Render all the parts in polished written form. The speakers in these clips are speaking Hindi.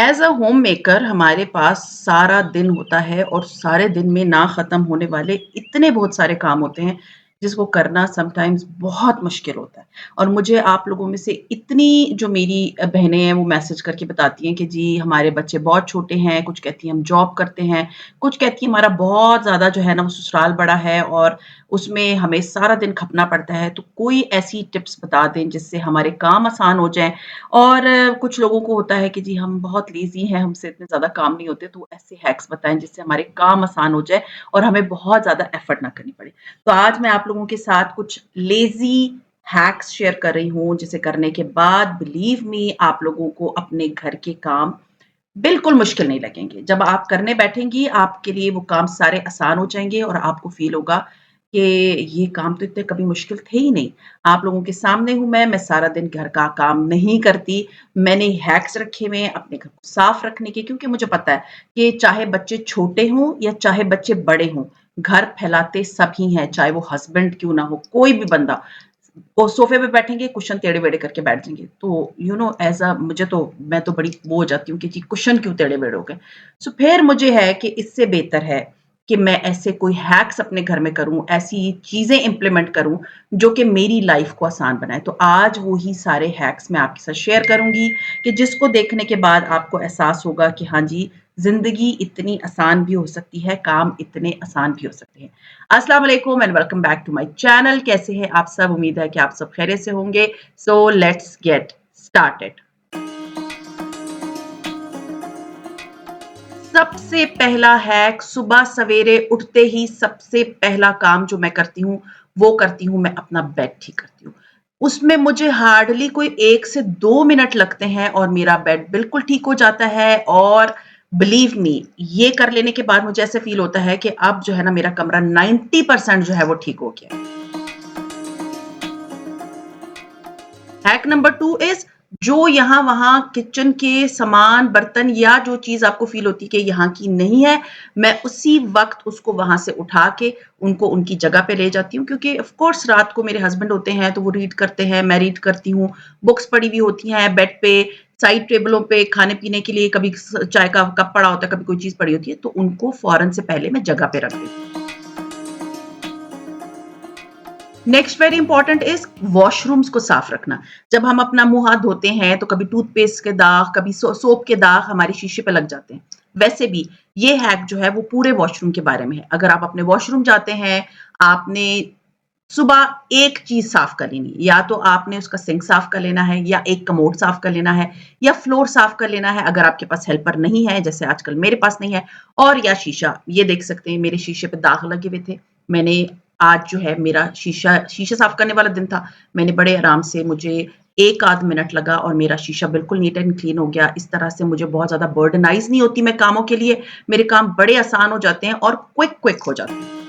एज़ अ होम मेकर हमारे पास सारा दिन होता है और सारे दिन में ना ख़त्म होने वाले इतने बहुत सारे काम होते हैं, जिसको करना समटाइम्स बहुत मुश्किल होता है। और मुझे आप लोगों में से इतनी जो मेरी बहनें हैं वो मैसेज करके बताती हैं कि जी हमारे बच्चे बहुत छोटे हैं, कुछ कहती हैं हम जॉब करते हैं, कुछ कहती हैं हमारा बहुत ज़्यादा जो है ना वो ससुराल बड़ा है और उसमें हमें सारा दिन खपना पड़ता है। तो कोई ऐसी टिप्स बता दें जिससे हमारे काम आसान हो जाएँ और कुछ लोगों को होता है कि जी हम बहुत लेज़ी हैं, हमसे इतने ज़्यादा काम नहीं होते, तो ऐसे हैक्स बताएँ जिससे हमारे काम आसान हो जाए और हमें बहुत ज़्यादा एफ़र्ट ना करनी पड़े। तो आज मैं आप लोगों के साथ कुछ लेज़ी हैक्स शेयर कर रही हूँ, जिसे करने के बाद बिलीव मी आप लोगों को अपने घर के काम बिल्कुल मुश्किल नहीं लगेंगे। जब आप करने बैठेंगी, आपके लिए वो काम सारे आसान हो जाएँगे और आपको फ़ील होगा कि ये काम तो इतने कभी मुश्किल थे ही नहीं। आप लोगों के सामने हूँ मैं सारा दिन घर का काम नहीं करती। मैंने हैक्स रखे हुए हैं अपने घर को साफ रखने के क्योंकि मुझे पता है कि चाहे बच्चे छोटे हों या चाहे बच्चे बड़े हों, घर फैलाते सभी हैं, चाहे वो हस्बैंड क्यों ना हो, कोई भी बंदा। वो सोफ़े पे बैठेंगे, कुशन टेढ़े-मेढ़े करके बैठ जाएँगे। तो ऐज़ अ मुझे तो मैं तो बड़ी वो हो जाती हूँ कि जी कुशन क्यों टेढ़े-मेढ़े हो गए। सो फिर मुझे है कि इससे बेहतर है कि मैं ऐसे कोई हैक्स अपने घर में करूँ, ऐसी चीज़ें इम्प्लीमेंट करूँ, जो कि मेरी लाइफ़ को आसान बनाएँ। तो आज वो ही सारे हैक्स मैं आपके साथ शेयर करूँगी कि जिसको देखने के बाद आपको एहसास होगा कि हाँ जी, ज़िंदगी इतनी आसान भी हो सकती है, काम इतने आसान भी हो सकते हैं। अस्सलाम वालेकुम and welcome back to my channel. कैसे हैं आप सब? उम्मीद है कि आप सब खैरियत से होंगे। So let's get started. सबसे पहला हैक सुबह सवेरे उठते ही सबसे पहला काम जो मैं करती हूँ, वो करती हूँ मैं अपना बेड ठीक करती हूँ। उसमें मुझे हार्डली कोई 1 से 2 मिनट लगते हैं और मेरा बेड बिल्कुल ठीक हो जाता है और बिलीव मी ये कर लेने के बाद मुझे ऐसे फ़ील होता है कि अब जो है ना मेरा कमरा 90% जो है वो ठीक हो गया है। हैक नंबर 2 इज़ जो यहाँ-वहाँ किचन के सामान, बर्तन या जो चीज़ आपको फ़ील होती है कि यहाँ की नहीं है, मैं उसी वक़्त उसको वहाँ से उठा के उनको उनकी जगह पे ले जाती हूँ क्योंकि ऑफ़ कोर्स रात को मेरे हस्बैंड होते हैं, तो वो रीड करते हैं, मैं रीड करती हूँ, बुक्स पड़ी हुई होती हैं बेड पे, साइड टेबलों पे खाने-पीने के लिए कभी चाय का कप पड़ा होता है, कभी कोई चीज़ पड़ी होती है, तो उनको फ़ौरन से पहले मैं जगह पे रख देती हूँ। Next very important is washrooms को साफ रखना। जब हम अपना मुंह हाथ धोते हैं तो कभी टूथपेस्ट के दाग, कभी सोप के दाग हमारे शीशे पे लग जाते हैं। वैसे भी ये हैक जो है वो पूरे वॉशरूम के बारे में है। अगर आप अपने वॉशरूम जाते हैं, आपने सुबह एक चीज साफ कर लेनी है। या तो आपने उसका सिंक साफ कर लेना है या एक कमोड साफ कर लेना है या फ्लोर साफ कर लेना है अगर आपके पास हेल्पर नहीं है, जैसे आजकल मेरे पास नहीं है। और या शीशा, ये देख सकते हैं मेरे शीशे पे दाग लगे हुए थे। मैंने आज जो है मेरा शीशा साफ करने वाला दिन था। मैंने बड़े आराम से मुझे 1 आध मिनट लगा और मेरा शीशा बिल्कुल नीट एंड क्लीन हो गया। इस तरह से मुझे बहुत ज़्यादा बर्डनाइज़ नहीं होती मैं कामों के लिए। मेरे काम बड़े आसान हो जाते हैं और क्विक हो जाते हैं।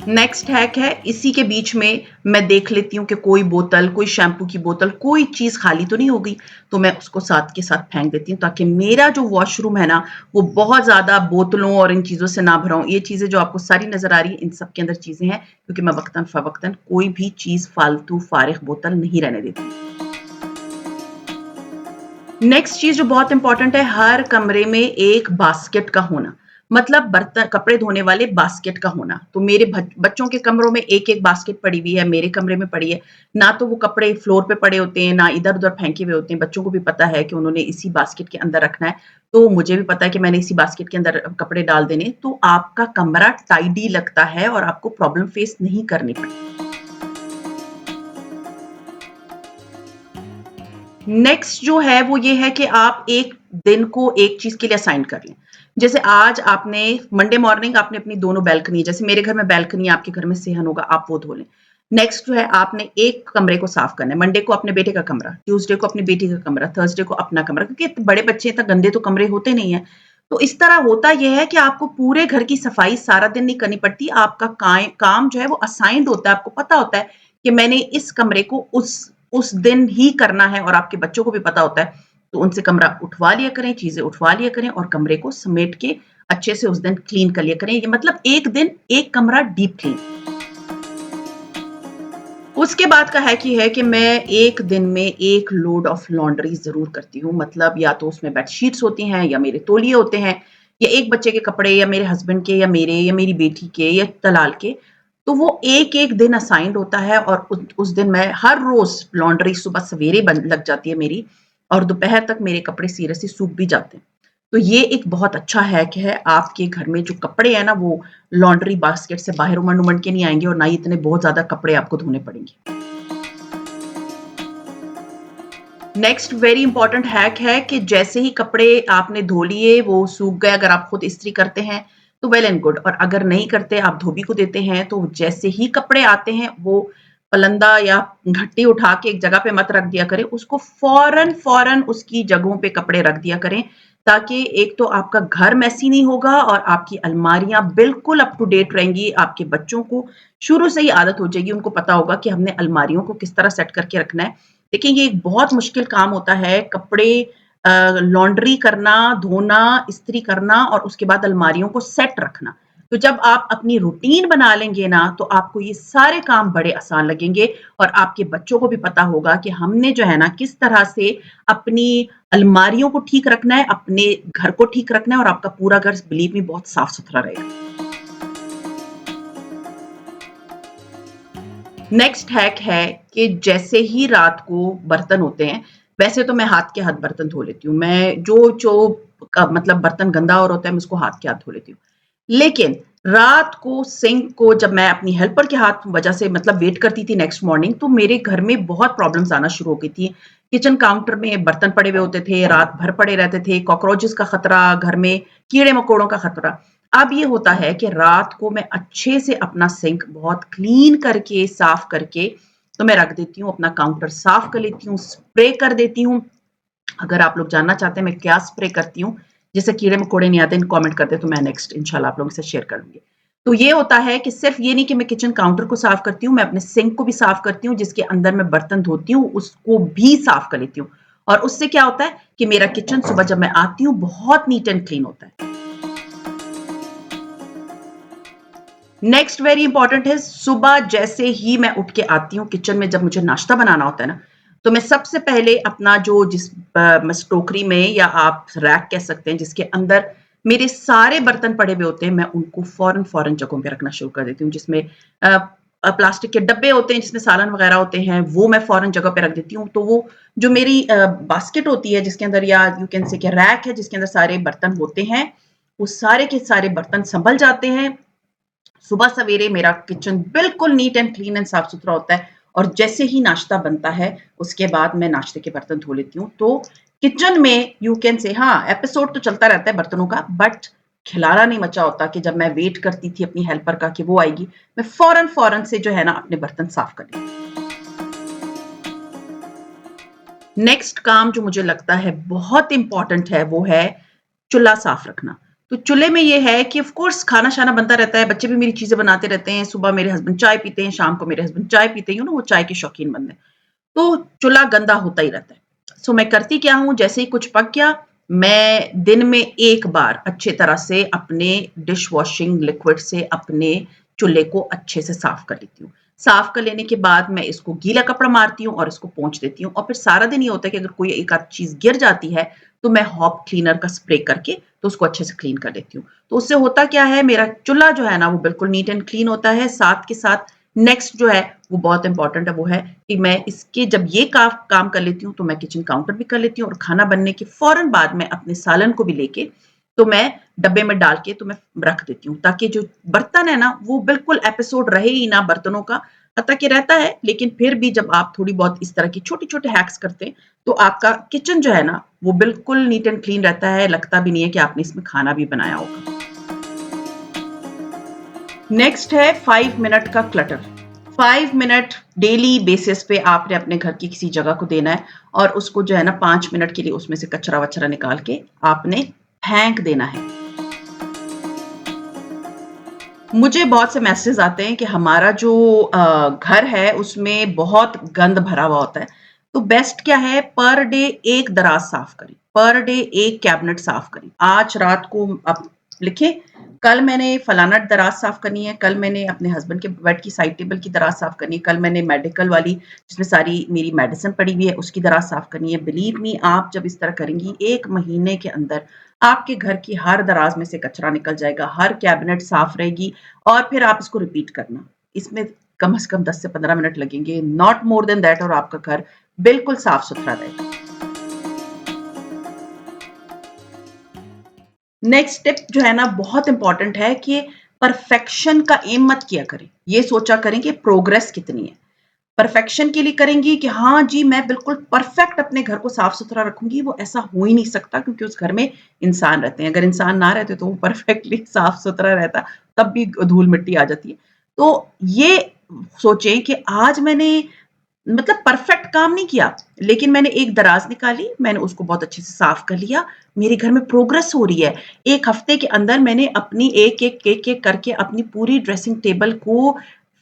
नेक्स्ट हैक है इसी के बीच में मैं देख लेती हूँ कि कोई बोतल, कोई शैम्पू की बोतल, कोई चीज़ खाली तो नहीं हो गई, तो मैं उसको साथ के साथ फेंक देती हूँ ताकि मेरा जो वॉशरूम है ना, वो बहुत ज़्यादा बोतलों और इन चीज़ों से ना भरा हो। ये चीज़ें जो आपको सारी नज़र आ रही हैं, इन सब के अंदर चीज़ें हैं क्योंकि मैं वक़्तन-फ़वक़्तन कोई भी चीज़ फालतू फ़ारिग़ बोतल नहीं रहने देती। नेक्स्ट चीज़ जो बहुत इम्पोर्टेंट है, हर कमरे में एक बास्केट का होना। मतलब बर्तन कपड़े धोने वाले बास्केट का होना। तो मेरे बच्चों के कमरों में एक-एक बास्केट पड़ी हुई है, मेरे कमरे में पड़ी है। ना तो वो कपड़े फ्लोर पे पड़े होते हैं, ना इधर-उधर फेंके हुए होते हैं। बच्चों को भी पता है कि उन्होंने इसी बास्केट के अंदर रखना है। तो मुझे भी पता है कि मैंने इसी बास्केट के अंदर कपड़े डाल देने। तो आपका कमरा टाइडी लगता है और आपको प्रॉब्लम फेस नहीं करनी पड़ती। नेक्स्ट जो है वो ये है कि आप एक दिन को एक चीज़ के लिए असाइन कर लें। जैसे आज आपने मंडे मॉर्निंग आपने अपनी दोनों बालकनी जैसे मेरे घर में बालकनी है, आपके घर में सेहन होगा, आप वो धो लें। नेक्स्ट जो है आपने एक कमरे को साफ करना है। मंडे को अपने बेटे का कमरा, ट्यूसडे को अपनी बेटी का कमरा, थर्सडे को अपना कमरा क्योंकि इतने बड़े बच्चे इतना गंदे तो कमरे होते नहीं हैं। तो इस तरह होता ये है कि आपको पूरे घर की सफाई सारा दिन नहीं करनी पड़ती। आपका काम जो है वो असाइन्ड होता है। आपको पता होता है कि मैंने इस कमरे को उस दिन ही करना है और आपके बच्चों को भी पता होता है, तो उनसे कमरा उठवा लिया करें, चीज़ें उठवा लिया करें और कमरे को समेट के अच्छे से उस दिन क्लीन कर लिया करें। ये मतलब एक दिन एक कमरा डीप क्लीन। उसके बाद का हैक ये है कि मैं एक दिन में 1 लोड ऑफ लॉन्ड्री ज़रूर करती हूँ। मतलब या तो उसमें बेडशीट्स होती हैं या मेरे तौलिए होते हैं या एक बच्चे के कपड़े या मेरे हस्बैंड के या मेरे या मेरी बेटी के या तलाल के। तो वो एक-एक दिन असाइन्ड होता है और उस दिन मैं हर रोज़ लॉन्ड्री सुबह सवेरे बन लग जाती है मेरी और दोपहर तक मेरे कपड़े सीरियसली सूख भी जाते हैं। तो ये एक बहुत अच्छा हैक है, आपके घर में जो कपड़े हैं ना वो लॉन्ड्री बास्केट से बाहर उमड़-उमड़ के नहीं आएँगे और ना ही इतने बहुत ज़्यादा कपड़े आपको धोने पड़ेंगे। नेक्स्ट वेरी इंपॉर्टेंट हैक है कि जैसे ही कपड़े आपने धो लिए, वो सूख गए, अगर आप खुद इस्त्री करते हैं, तो वेल एंड गुड और अगर नहीं करते, आप धोबी को देते हैं, तो जैसे ही कपड़े आते हैं, वो पलंदा या घट्टी उठा के एक जगह पे मत रख दिया करें, उसको फ़ौरन उसकी जगहों पे कपड़े रख दिया करें, ताकि एक तो आपका घर मेसी नहीं होगा और आपकी अलमारियाँ बिल्कुल अप टू डेट रहेंगी। आपके बच्चों को शुरू से ही आदत हो जाएगी, उनको पता होगा कि हमने अलमारियों को किस तरह सेट करके रखना है। देखिए ये एक बहुत मुश्किल काम होता है कपड़े लॉन्ड्री करना, धोना, इस्त्री करना और उसके बाद अलमारियों को सेट रखना। तो जब आप अपनी रूटीन बना लेंगे ना, तो आपको ये सारे काम बड़े आसान लगेंगे और आपके बच्चों को भी पता होगा कि हमने जो है ना किस तरह से अपनी अलमारियों को ठीक रखना है, अपने घर को ठीक रखना है और आपका पूरा घर बिलीव मी बहुत साफ-सुथरा रहेगा। नेक्स्ट हैक है कि जैसे ही रात को बर्तन होते हैं, वैसे तो मैं हाथ के हाथ बर्तन धो लेती हूँ। मैं जो मतलब बर्तन गंदा और होता है, मैं उसको हाथ के हाथ धो लेती हूँ। लेकिन रात को सिंक को जब मैं अपनी हेल्पर के हाथ वजह से मतलब वेट करती थी नेक्स्ट मॉर्निंग, तो मेरे घर में बहुत प्रॉब्लम्स आना शुरू हो गई थी। किचन काउंटर में बर्तन पड़े हुए होते थे, रात भर पड़े रहते थे, कॉकरोचेस का खतरा, घर में कीड़े-मकोड़ों का खतरा। अब ये होता है कि रात को मैं अच्छे से अपना सिंक बहुत क्लीन करके, साफ करके तो मैं रख देती हूँ, अपना काउंटर साफ कर लेती हूँ, स्प्रे कर देती हूँ। अगर आप लोग जानना चाहते हैं मैं क्या स्प्रे करती हूँ, जिससे कीड़े-मकोड़े नहीं आते, कमेंट कर दें तो मैं नेक्स्ट इंशाल्लाह आप लोगों से शेयर कर लूँगी। तो ये होता है कि सिर्फ़ ये नहीं कि मैं किचन काउंटर को साफ करती हूँ, मैं अपने सिंक को भी साफ करती हूँ, जिसके अंदर मैं बर्तन धोती हूँ, उसको भी साफ कर लेती हूँ। और उससे क्या होता है कि मेरा किचन सुबह जब मैं आती हूँ, बहुत नीट एंड क्लीन होता है। नेक्स्ट वेरी इंपॉर्टेंट है सुबह जैसे ही मैं उठ के आती हूँ किचन में जब मुझे नाश्ता बनाना होता है ना तो मैं सबसे पहले अपना जो टोकरी में या आप रैक कह सकते हैं जिसके अंदर मेरे सारे बर्तन पड़े हुए होते हैं मैं उनको फौरन फौरन जगहों पे रखना शुरू कर देती हूँ जिसमें प्लास्टिक के डब्बे होते हैं जिसमें सालन वगैरह होते हैं वो मैं फौरन जगह पे रख देती हूँ तो वो जो मेरी बास्केट होती है जिसके अंदर या यू कैन से रैक है जिसके अंदर सारे बर्तन होते हैं वो सारे के सारे बर्तन संभल जाते हैं सुबह सवेरे मेरा किचन बिल्कुल नीट एंड क्लीन एंड साफ सुथरा होता है और जैसे ही नाश्ता बनता है उसके बाद मैं नाश्ते के बर्तन धो लेती हूँ तो किचन में यू कैन से हाँ एपिसोड तो चलता रहता है बर्तनों का बट खिलारा नहीं मचा होता कि जब मैं वेट करती थी अपनी हेल्पर का कि वो आएगी मैं फौरन फौरन से जो है ना अपने बर्तन साफ कर लेती। नेक्स्ट काम जो मुझे लगता है बहुत इंपॉर्टेंट है वो है चूल्हा साफ रखना। तो चूल्हे में ये है कि ऑफ कोर्स खाना-शाना बनता रहता है, बच्चे भी मेरी चीज़ें बनाते रहते हैं, सुबह मेरे हस्बैंड चाय पीते हैं, शाम को मेरे हस्बैंड चाय पीते हैं, यू नो वो चाय के शौकीन बंदे हैं। तो चूल्हा गंदा होता ही रहता है। सो मैं करती क्या हूँ, जैसे ही कुछ पक गया, मैं दिन में 1 बार अच्छी तरह से अपने डिश वॉशिंग लिक्विड से अपने चूल्हे को अच्छे से साफ कर लेती हूँ। साफ कर लेने के बाद मैं इसको गीला कपड़ा मारती हूँ और इसको पोंछ देती हूँ और फिर सारा दिन ये होता है कि अगर कोई एक आध चीज़ गिर जाती है, तो मैं हॉप क्लीनर का स्प्रे करके तो उसको अच्छे से क्लीन कर देती हूँ। तो उससे होता क्या है, मेरा चूल्हा जो है ना, वो बिल्कुल नीट एंड क्लीन होता है। साथ के साथ नेक्स्ट जो है वो बहुत इंपॉर्टेंट है वो है कि मैं इसके जब ये काम कर लेती हूँ तो मैं किचन काउंटर भी कर लेती हूँ और खाना बनने के फौरन बाद मैं अपने सालन को भी लेके तो मैं डब्बे में डाल के तो मैं रख देती हूँ ताकि जो बर्तन है ना वो बिल्कुल एपिसोड रहे ही ना बर्तनों का हालांकि रहता है लेकिन फिर भी जब आप थोड़ी बहुत इस तरह की छोटे छोटे हैक्स करते हैं तो आपका किचन जो है ना वो बिल्कुल नीट एंड क्लीन रहता है लगता भी नहीं है कि आपने इसमें खाना भी बनाया होगा। नेक्स्ट है 5 मिनट का क्लटर। 5 मिनट डेली बेसिस पे आपने अपने घर की किसी जगह को देना है और उसको जो है ना 5 मिनट के लिए उसमें से कचरा वचरा निकाल के आपने फेंक देना है। मुझे बहुत से मैसेज आते हैं कि हमारा जो घर है उसमें बहुत गंद भरा हुआ होता है तो बेस्ट क्या है पर डे एक दराज साफ करें पर डे एक कैबिनेट साफ करें आज रात को अब लिखें, कल मैंने फलाना दराज साफ करनी है, कल मैंने अपने हस्बैंड के बेड की साइड टेबल की दराज साफ करनी है, कल मैंने मेडिकल वाली जिसमें सारी मेरी मेडिसिन पड़ी हुई है उसकी दराज साफ करनी है। बिलीव मी, आप जब इस तरह करेंगी 1 महीने के अंदर आपके घर की हर दराज में से कचरा निकल जाएगा, हर कैबिनेट साफ रहेगी और फिर आप इसको रिपीट करना। इसमें कम से कम 10 से 15 मिनट लगेंगे, नॉट मोर देन दैट, और आपका घर बिल्कुल साफ-सुथरा रहेगा। नेक्स्ट टिप जो है ना बहुत इंपॉर्टेंट है कि परफेक्शन का एम मत किया करें। ये सोचा करें कि प्रोग्रेस कितनी है। परफेक्शन के लिए करेंगी कि हाँ जी, मैं बिल्कुल परफेक्ट अपने घर को साफ-सुथरा रखूँगी, वो ऐसा हो ही नहीं सकता क्योंकि उस घर में इंसान रहते हैं। अगर इंसान ना रहते तो वो परफेक्टली साफ-सुथरा रहता, तब भी धूल-मिट्टी आ जाती है। तो ये सोचें कि आज मैंने मतलब परफेक्ट काम नहीं किया, लेकिन मैंने एक दराज निकाली, मैंने उसको बहुत अच्छे से साफ कर लिया, मेरे घर में प्रोग्रेस हो रही है। 1 हफ्ते के अंदर मैंने अपनी एक-एक करके अपनी पूरी ड्रेसिंग टेबल को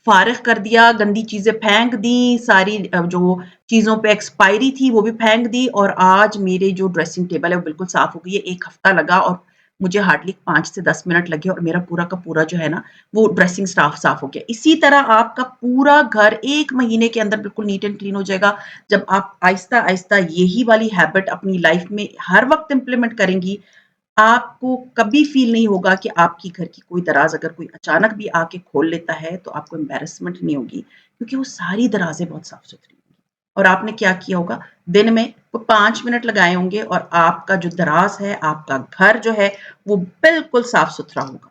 फ़ारिग कर दिया, गंदी चीज़ें फेंक दी, सारी जो चीज़ों पे एक्सपायरी थी वो भी फेंक दी और आज मेरी जो ड्रेसिंग टेबल है वो बिल्कुल साफ हो गई है। 1 हफ्ता लगा और मुझे हार्डली 5 से 10 मिनट लगे और मेरा पूरा का पूरा जो है ना वो ड्रेसिंग स्टाफ साफ हो गया। इसी तरह आपका पूरा घर 1 महीने के अंदर बिल्कुल नीट एंड क्लीन हो जाएगा। जब आप आहिस्ता-आहिस्ता यही वाली हैबिट अपनी लाइफ में हर वक़्त इम्प्लीमेंट करेंगी, आपको कभी फ़ील नहीं होगा कि आपकी घर की कोई दराज़ अगर कोई अचानक भी आके खोल लेता है, तो आपको एम्बैरेसमेंट नहीं होगी, क्योंकि वो सारी दराज़ें बहुत साफ-सुथरी होंगी। और आपने क्या किया होगा, दिन में वो 5 मिनट लगाए होंगे और आपका जो दराज़ है, आपका घर जो है, वो बिल्कुल साफ-सुथरा होगा।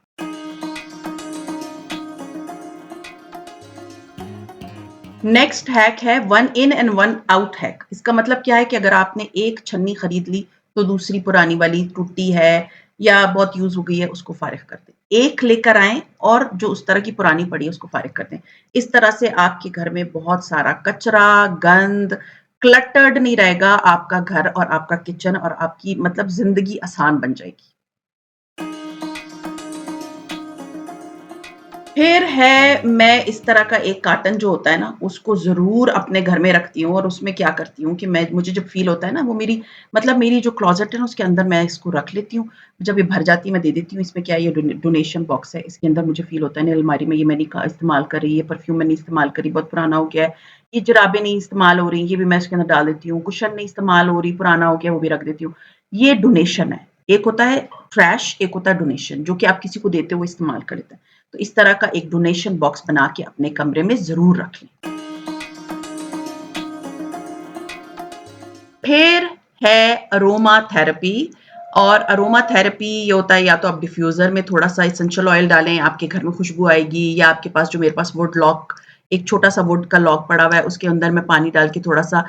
नेक्स्ट हैक है one in and one out hack. इसका मतलब क्या है कि अगर आपने एक छन्नी खरीद ली तो दूसरी पुरानी वाली टूटी है या बहुत यूज हो गई है उसको फारिग कर दें। एक लेकर आएं और जो उस तरह की पुरानी पड़ी है उसको फारिग कर दें। इस तरह से आपके घर में बहुत सारा कचरा, गंद, क्लटर्ड नहीं रहेगा आपका घर और आपका किचन और आपकी मतलब जिंदगी आसान बन जाएगी। फिर है, मैं इस तरह का एक कार्टन जो होता है ना, उसको ज़रूर अपने घर में रखती हूँ और उसमें क्या करती हूँ कि मैं मुझे जब फ़ील होता है ना, वो मेरी मतलब मेरी जो क्लॉज़ेट है ना, उसके अंदर मैं इसको रख लेती हूँ। जब ये भर जाती है, मैं दे देती हूँ। इसमें क्या है, ये डोनेशन बॉक्स है, इसके अंदर मुझे फ़ील होता है, नहीं अलमारी में ये मैं नहीं इस्तेमाल कर रही, ये परफ्यूम मैं नहीं इस्तेमाल करी, बहुत पुराना हो गया है। ये जुराबें नहीं इस्तेमाल हो रही, ये भी मैं इसके अंदर डाल देती हूँ। कुशन नहीं इस्तेमाल हो रही, पुराना हो गया, वो भी रख देती हूँ। ये डोनेशन है। एक होता है ट्रैश, एक होता है डोनेशन, जो कि आप किसी को देते हो, वो इस्तेमाल कर लेता है। तो इस तरह का एक डोनेशन बॉक्स बना के अपने कमरे में ज़रूर रख लें। फिर है अरोमा थेरेपी। और अरोमा थेरेपी ये होता है, या तो आप डिफ्यूज़र में थोड़ा-सा एसेंशियल ऑयल डालें, आपके घर में खुशबू आएगी, या आपके पास जो मेरे पास वुड लॉक एक छोटा-सा वुड का लॉक पड़ा हुआ है, उसके अंदर मैं पानी डाल के थोड़ा-सा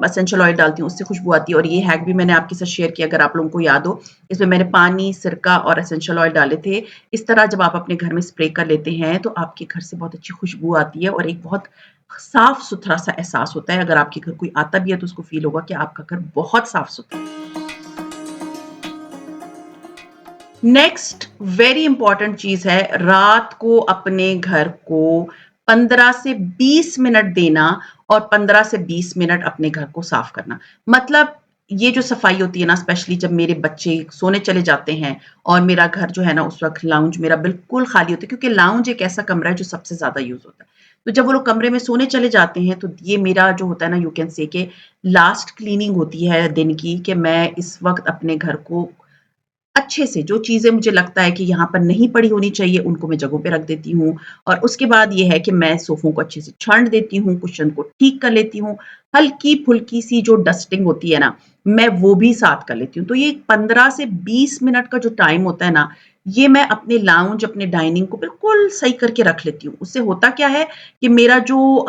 एसेंशियल ऑयल डालती हूँ, उससे खुशबू आती है। और ये हैक भी मैंने आपके साथ शेयर किया, अगर आप लोगों को याद हो। इसमें मैंने पानी, सिरका और एसेंशियल ऑयल डाले थे। इस तरह जब आप अपने घर में स्प्रे कर लेते हैं, तो आपके घर से बहुत अच्छी खुशबू आती है और एक बहुत साफ-सुथरा सा एहसास होता है। अगर आपके घर कोई आता भी है, तो उसको फ़ील होगा कि आपका घर बहुत साफ-सुथरा है। नेक्स्ट वेरी इंपॉर्टेंट चीज़ है, रात को अपने घर को 15 से 20 मिनट देना और 15 से 20 मिनट अपने घर को साफ करना। मतलब ये जो सफाई होती है ना, स्पेशली जब मेरे बच्चे सोने चले जाते हैं और मेरा घर जो है ना, उस वक़्त लाउंज मेरा बिल्कुल खाली होता है, क्योंकि लाउंज एक ऐसा कमरा है जो सबसे ज़्यादा यूज़ होता है। तो जब वो लोग कमरे में सोने चले जाते हैं, तो ये मेरा जो होता है ना, यू कैन से कि लास्ट क्लीनिंग होती है दिन की, कि मैं इस वक़्त अपने घर को अच्छे से, जो चीज़ें मुझे लगता है कि यहाँ पर नहीं पड़ी होनी चाहिए, उनको मैं जगहों पे रख देती हूँ। और उसके बाद ये है कि मैं सोफ़ों को अच्छे से छाँट देती हूँ, कुशन को ठीक कर लेती हूँ। हल्की-फुल्की सी जो डस्टिंग होती है ना, मैं वो भी साथ कर लेती हूँ। तो ये 15 से 20 मिनट का जो टाइम होता है ना, ये मैं अपने लाउंज, अपने डाइनिंग को बिल्कुल सही करके रख लेती हूँ। उससे होता क्या है कि मेरा जो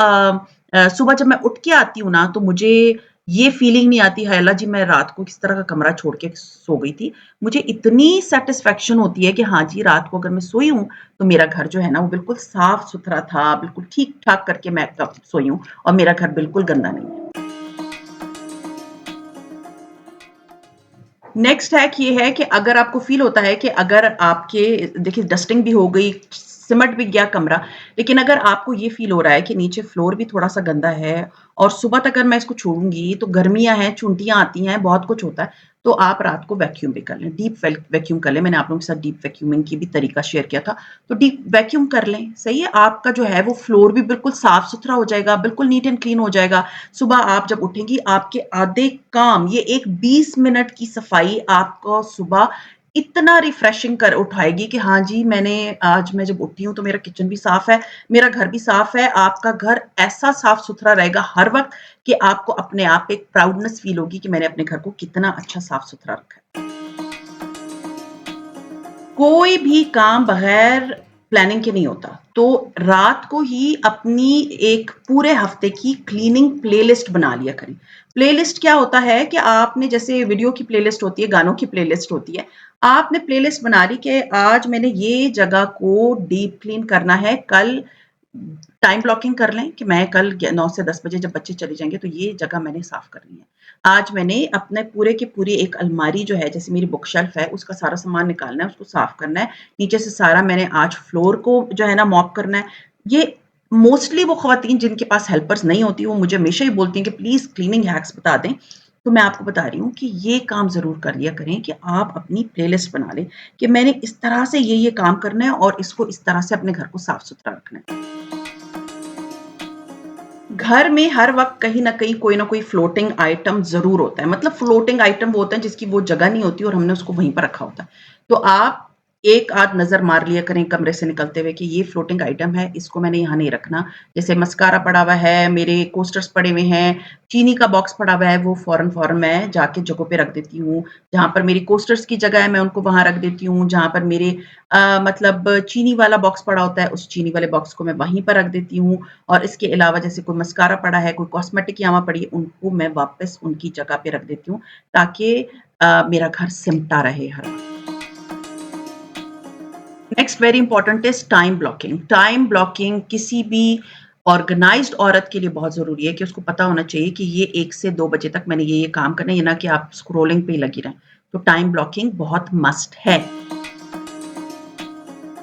सुबह जब मैं उठ के आती हूँ ना, तो मुझे ये फीलिंग नहीं आती, हाय अल्लाह जी, मैं रात को किस तरह का कमरा छोड़ के सो गई थी। मुझे इतनी सैटिस्फैक्शन होती है कि हाँ जी, रात को अगर मैं सोई हूँ, तो मेरा घर जो है ना, वो बिल्कुल साफ-सुथरा था, बिल्कुल ठीक-ठाक करके मैं तब सोई हूँ और मेरा घर बिल्कुल गंदा नहीं है। नेक्स्ट हैक ये है कि अगर आपको फ़ील होता है कि अगर आपके देखिए डस्टिंग भी हो गई, सिमट भी गया कमरा। लेकिन अगर आपको ये फ़ील हो रहा है कि नीचे फ्लोर भी थोड़ा-सा गंदा है और सुबह तक अगर मैं इसको छोड़ूँगी तो गर्मियाँ हैं, चुनटियाँ आती हैं, बहुत कुछ होता है, तो आप रात को वैक्यूम भी कर लें, डीप वैक्यूम कर लें। मैंने आप लोगों के साथ डीप वैक्यूमिंग की भी तरीका शेयर किया था। तो डीप वैक्यूम कर लें, सही है? आपका जो है वो फ्लोर भी बिल्कुल साफ-सुथरा हो जाएगा, बिल्कुल नीट एंड क्लीन हो जाएगा। सुबह आप जब उठेंगी, आपके आधे काम, ये एक 20 मिनट की सफाई आपको सुबह इतना रिफ्रेशिंग कर उठाएगी कि हाँ जी, मैंने आज मैं जब उठी हूँ तो मेरा किचन भी साफ है, मेरा घर भी साफ है। आपका घर ऐसा साफ-सुथरा रहेगा हर वक़्त कि आपको अपने आप एक प्राउडनेस फ़ील होगी कि मैंने अपने घर को कितना अच्छा साफ-सुथरा रखा है। कोई भी काम बगैर प्लानिंग के नहीं होता। तो रात को ही अपनी एक पूरे हफ्ते की क्लीनिंग प्लेलिस्ट बना लिया करें। प्लेलिस्ट क्या होता है कि आपने जैसे वीडियो की प्लेलिस्ट होती है, गानों की प्लेलिस्ट होती है। आपने प्लेलिस्ट बना ली कि आज मैंने ये जगह को डीप क्लीन करना है, कल टाइम ब्लॉकिंग कर लें कि मैं कल 9 से 10 बजे जब बच्चे चले जाएँगे तो ये जगह मैंने साफ करनी है। आज मैंने अपने पूरे की पूरी एक अलमारी जो है जैसे मेरी बुक शेल्फ है उसका सारा सामान निकालना है, उसको साफ करना है। नीचे से सारा मैंने आज फ्लोर को जो है ना मॉप करना है। ये मोस्टली वो ख़वातीन जिनके पास हेल्पर्स नहीं होती वो मुझे हमेशा ही बोलती हैं कि प्लीज़ क्लीनिंग हैक्स बता दें। तो मैं आपको बता रही हूँ कि ये काम ज़रूर कर लिया करें कि आप अपनी प्लेलिस्ट बना लें कि मैंने इस तरह से ये काम करना है और इसको इस तरह से अपने घर को साफ-सुथरा रखना है। घर में हर वक़्त कहीं न कहीं कोई न कोई फ्लोटिंग आइटम ज़रूर होता है। मतलब फ्लोटिंग आइटम वो होता है जिसकी वो जगह नहीं होती और हमने उसको वहीं पर रखा होता है। तो आप एक आध नज़र मार लिया करें कमरे से निकलते हुए कि ये फ्लोटिंग आइटम है, इसको मैंने यहाँ नहीं रखना। जैसे मस्कारा पड़ा हुआ है, मेरे कोस्टर्स पड़े हुए हैं, चीनी का बॉक्स पड़ा हुआ है, वो फ़ौरन-फ़ौरन मैं जाके जगहों पे रख देती हूँ। जहाँ पर मेरी कोस्टर्स की जगह है, मैं उनको वहाँ रख देती हूँ। जहाँ पर मेरे मतलब चीनी वाला बॉक्स पड़ा होता है, उस चीनी वाले बॉक्स को मैं वहीं पर रख देती हूँ। और इसके अलावा जैसे कोई मस्कारा पड़ा है, कोई कॉस्मेटिक यहाँ पड़ी है, उनको मैं वापस उनकी जगह पे रख देती हूँ ताकि मेरा घर सिमटा रहे हर वक़्त। Next very important is time blocking. Time blocking किसी भी ऑर्गनाइज़्ड औरत के लिए बहुत ज़रूरी है कि उसको पता होना चाहिए कि ये 1 से 2 बजे तक मैंने ये काम करना है, ये ना कि आप स्क्रॉलिंग पे ही लगी रहें। तो टाइम ब्लॉकिंग बहुत मस्ट है।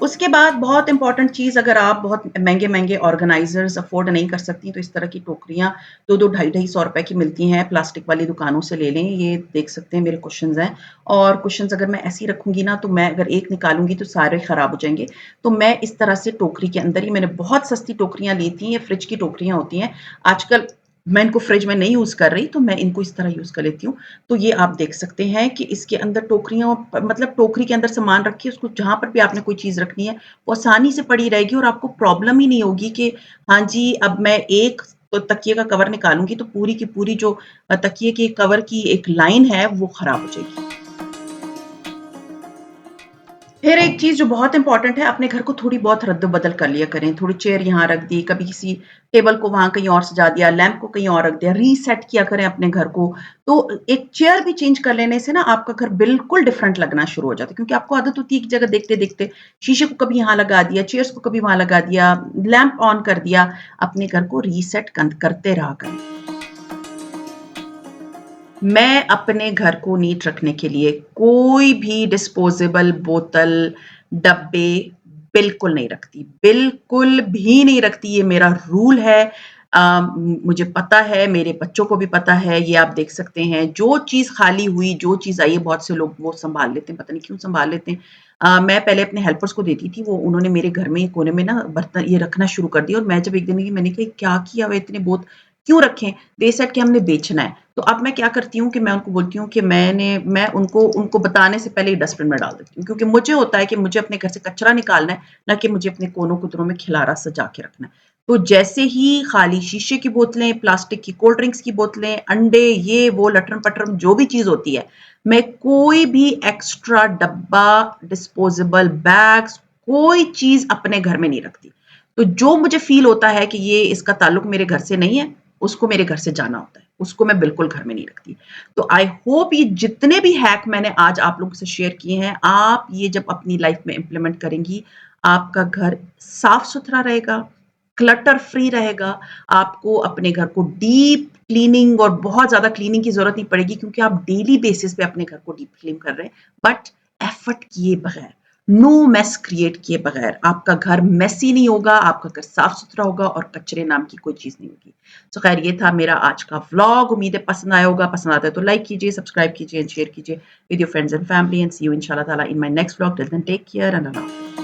उसके बाद बहुत इम्पोर्टेंट चीज़ अगर आप बहुत महँगे-महँगे ऑर्गेनाइज़र्स अफ़ोर्ड नहीं कर सकती, तो इस तरह की टोकरियाँ 2-2 ढाई-ढाई सौ रुपए की मिलती हैं, प्लास्टिक वाली दुकानों से ले लें। ये देख सकते हैं मेरे कुशन्स हैं और कुशन्स अगर मैं ऐसे ही रखूँगी ना, तो मैं अगर एक निकालूँगी तो सारे ख़राब हो जाएँगे। तो मैं इस तरह से टोकरी के अंदर ही मैंने बहुत सस्ती टोकरियाँ ली थी, ये फ्रिज की टोकरियाँ होती हैं। आजकल मैं इनको फ्रिज में नहीं यूज़ कर रही, तो मैं इनको इस तरह यूज़ कर लेती हूँ। तो ये आप देख सकते हैं कि इसके अंदर टोकरियों मतलब टोकरी के अंदर सामान रखिए, उसको जहाँ पर भी आपने कोई चीज़ रखनी है, वो आसानी से पड़ी रहेगी और आपको प्रॉब्लम ही नहीं होगी कि हाँ जी, अब मैं एक तो तकिए का कवर निकालूँगी तो पूरी की पूरी जो तकिए के कवर की एक लाइन है, वो खराब हो जाएगी। फिर एक चीज़ जो बहुत इम्पोर्टेंट है, अपने घर को थोड़ी बहुत रद्द-बदल कर लिया करें। थोड़ी चेयर यहाँ रख दी, कभी किसी टेबल को वहाँ कहीं और सजा दिया, लैंप को कहीं और रख दिया, रीसेट किया करें अपने घर को। तो एक चेयर भी चेंज कर लेने से ना आपका घर बिल्कुल डिफरेंट लगना शुरू हो जाता है क्योंकि आपको आदत होती है एक जगह देखते-देखते, शीशे को कभी यहाँ लगा दिया, चेयर्स को कभी वहाँ लगा दिया, लैंप ऑन कर दिया। अपने घर को रीसेट करते रहा करें। मैं अपने घर को नीट रखने के लिए कोई भी डिस्पोज़ेबल बोतल, डब्बे बिल्कुल नहीं रखती, बिल्कुल भी नहीं रखती, ये मेरा रूल है। मुझे पता है, मेरे बच्चों को भी पता है, ये आप देख सकते हैं, जो चीज़ खाली हुई, जो चीज़ आई है, बहुत से लोग वो सँभाल लेते हैं, पता नहीं क्यों सँभाल लेते हैं। मैं पहले अपने हेल्पर्स को देती थी, वो उन्होंने मेरे घर में कोने में ना बर्तन ये रखना शुरू कर दिया और मैं जब एक दिन गई, मैंने कहा, "क्या किया हुआ है इतने बहुत क्यों रखें?" दे सेड कि हमने बेचना है। तो अब मैं क्या करती हूँ कि मैं उनको बोलती हूँ कि मैं उनको उनको बताने से पहले ही डस्टबिन में डाल देती हूँ क्योंकि मुझे होता है कि मुझे अपने घर से कचरा निकालना है, ना कि मुझे अपने कोनों-कुतरों में खिलारा सजा के रखना है। तो जैसे ही खाली शीशे की बोतलें, प्लास्टिक की कोल्ड ड्रिंक्स की बोतलें, अंडे, ये वो लटरम-पटरम जो भी चीज़ होती है, मैं कोई भी एक्स्ट्रा डब्बा, डिस्पोजेबल बैग्स, कोई चीज़ अपने घर में नहीं रखती। तो जो मुझे फ़ील होता है कि ये इसका ताल्लुक मेरे घर से नहीं है, उसको मेरे घर से जाना होता है। उसको मैं बिल्कुल घर में नहीं रखती। तो आई होप ये जितने भी हैक मैंने आज आप लोगों से शेयर किए हैं, आप ये जब अपनी लाइफ़ में इम्प्लीमेंट करेंगी, आपका घर साफ-सुथरा रहेगा, क्लटर फ्री रहेगा, आपको अपने घर को डीप क्लीनिंग और बहुत ज़्यादा क्लीनिंग की ज़रूरत नहीं पड़ेगी क्योंकि आप डेली बेसिस पे अपने घर को डीप क्लीन कर रहे हैं, बट एफर्ट किए बगैर। नो मेस क्रिएट किए बगैर। आपका घर मेसी नहीं होगा, आपका घर साफ-सुथरा होगा और कचरे नाम की कोई चीज़ नहीं होगी। सो खैर ये था मेरा आज का व्लॉग। उम्मीद है पसंद आया होगा। पसंद आता है तो लाइक कीजिए, सब्सक्राइब कीजिए एंड शेयर कीजिए with your friends and family and see you इंशाल्लाह ताला in my next vlog. Till then take care and अल्लाह हाफ़िज़।